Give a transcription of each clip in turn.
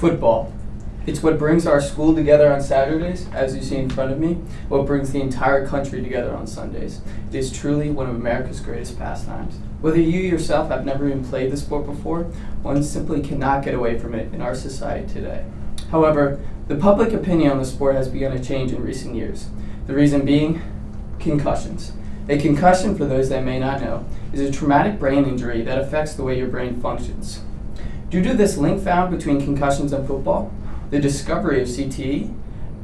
Football. It's what brings our school together on Saturdays, as you see in front of me, what brings the entire country together on Sundays. It is truly one of America's greatest pastimes. Whether you yourself have never even played the sport before, one simply cannot get away from it in our society today. However, the public opinion on the sport has begun to change in recent years. The reason being, concussions. A concussion, for those that may not know, is a traumatic brain injury that affects the way your brain functions. Due to this link found between concussions and football, the discovery of CTE,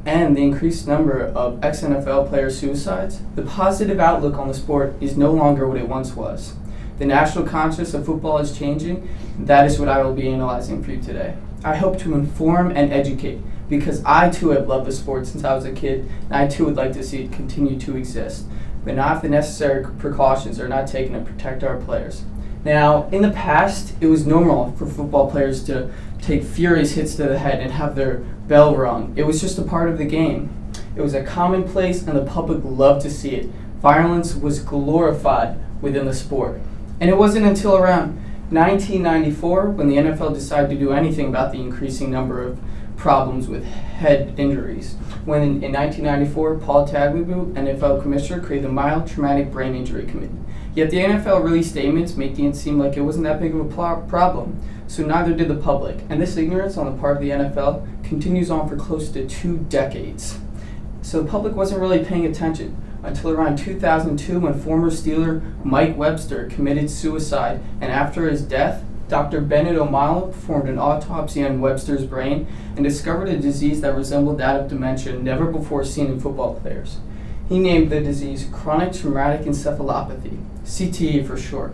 and the increased number of ex-NFL player suicides, the positive outlook on the sport is no longer what it once was. The national consciousness of football is changing, and that is what I will be analyzing for you today. I hope to inform and educate, because I too have loved the sport since I was a kid, and I too would like to see it continue to exist, but not if the necessary precautions are not taken to protect our players. Now, in the past, it was normal for football players to take furious hits to the head and have their bell rung. It was just a part of the game. It was a commonplace and the public loved to see it. Violence was glorified within the sport. And it wasn't until around 1994 when the NFL decided to do anything about the increasing number of problems with head injuries. When in 1994, Paul Tagliabue, NFL commissioner, created the Mild Traumatic Brain Injury Committee. Yet the NFL released statements making it seem like it wasn't that big of a problem, so neither did the public. And this ignorance on the part of the NFL continues on for close to 2 decades. So the public wasn't really paying attention until around 2002 when former Steeler Mike Webster committed suicide, and after his death, Dr. Bennett O'Malley performed an autopsy on Webster's brain and discovered a disease that resembled that of dementia never before seen in football players. He named the disease chronic traumatic encephalopathy, CTE for short,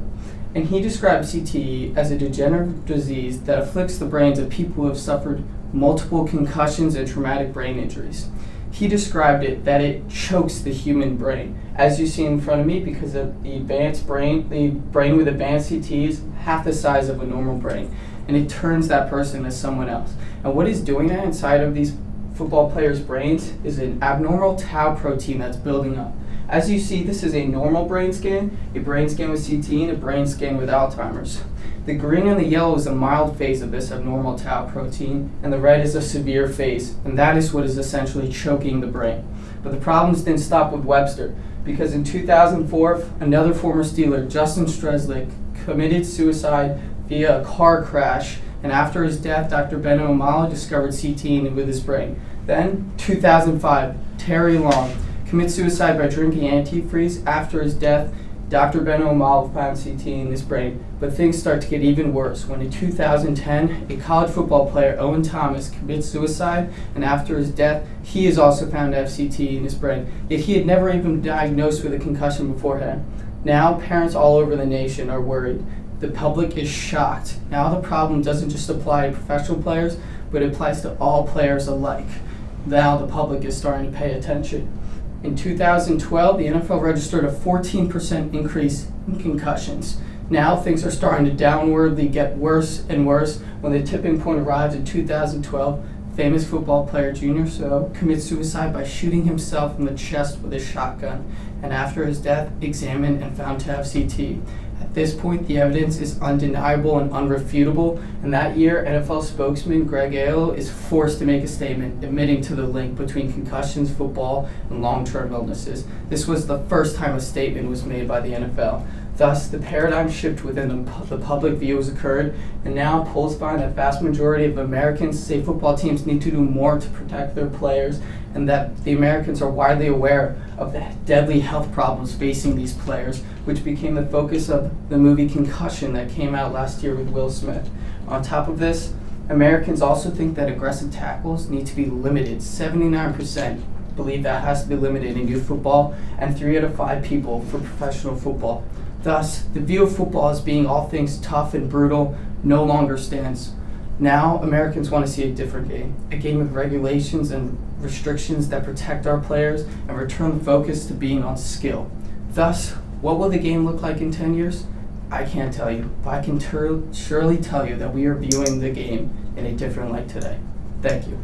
and he described CTE as a degenerative disease that afflicts the brains of people who have suffered multiple concussions and traumatic brain injuries. He described it that it chokes the human brain. As you see in front of me, because of the brain with advanced CTE is half the size of a normal brain, and it turns that person into someone else. And what is doing that inside of these football players' brains is an abnormal tau protein that's building up. As you see, this is a normal brain scan, a brain scan with CTE, and a brain scan with Alzheimer's. The green and the yellow is a mild phase of this abnormal tau protein, and the red is a severe phase, and that is what is essentially choking the brain. But the problems didn't stop with Webster, because in 2004, another former Steeler, Justin Strzelik, committed suicide via a car crash, and after his death, Dr. Bennett O'Malley discovered CTE with his brain. Then, 2005, Terry Long commits suicide by drinking antifreeze. After his death, Dr. Ben O'Malley found CTE in his brain, but things start to get even worse when in 2010, a college football player, Owen Thomas, commits suicide, and after his death, he is also found to have CTE in his brain, yet he had never even been diagnosed with a concussion beforehand. Now, parents all over the nation are worried. The public is shocked. Now the problem doesn't just apply to professional players, but it applies to all players alike. Now the public is starting to pay attention. In 2012, the NFL registered a 14% increase in concussions. Now things are starting to downwardly get worse and worse. When the tipping point arrives in 2012, famous football player Junior Seau commits suicide by shooting himself in the chest with a shotgun, and after his death, examined and found to have CTE. At this point, the evidence is undeniable and unrefutable, and that year, NFL spokesman Greg Aiello is forced to make a statement admitting to the link between concussions, football, and long-term illnesses. This was the first time a statement was made by the NFL. Thus, the paradigm shift within the public view has occurred, and now polls find that vast majority of Americans say football teams need to do more to protect their players, and that the Americans are widely aware of the deadly health problems facing these players, which became the focus of the movie Concussion that came out last year with Will Smith. On top of this, Americans also think that aggressive tackles need to be limited. 79% believe that has to be limited in youth football, and 3 out of 5 people for professional football. Thus, the view of football as being all things tough and brutal no longer stands. Now, Americans want to see a different game, a game with regulations and restrictions that protect our players and return the focus to being on skill. Thus, what will the game look like in 10 years? I can't tell you, but I can surely tell you that we are viewing the game in a different light today. Thank you.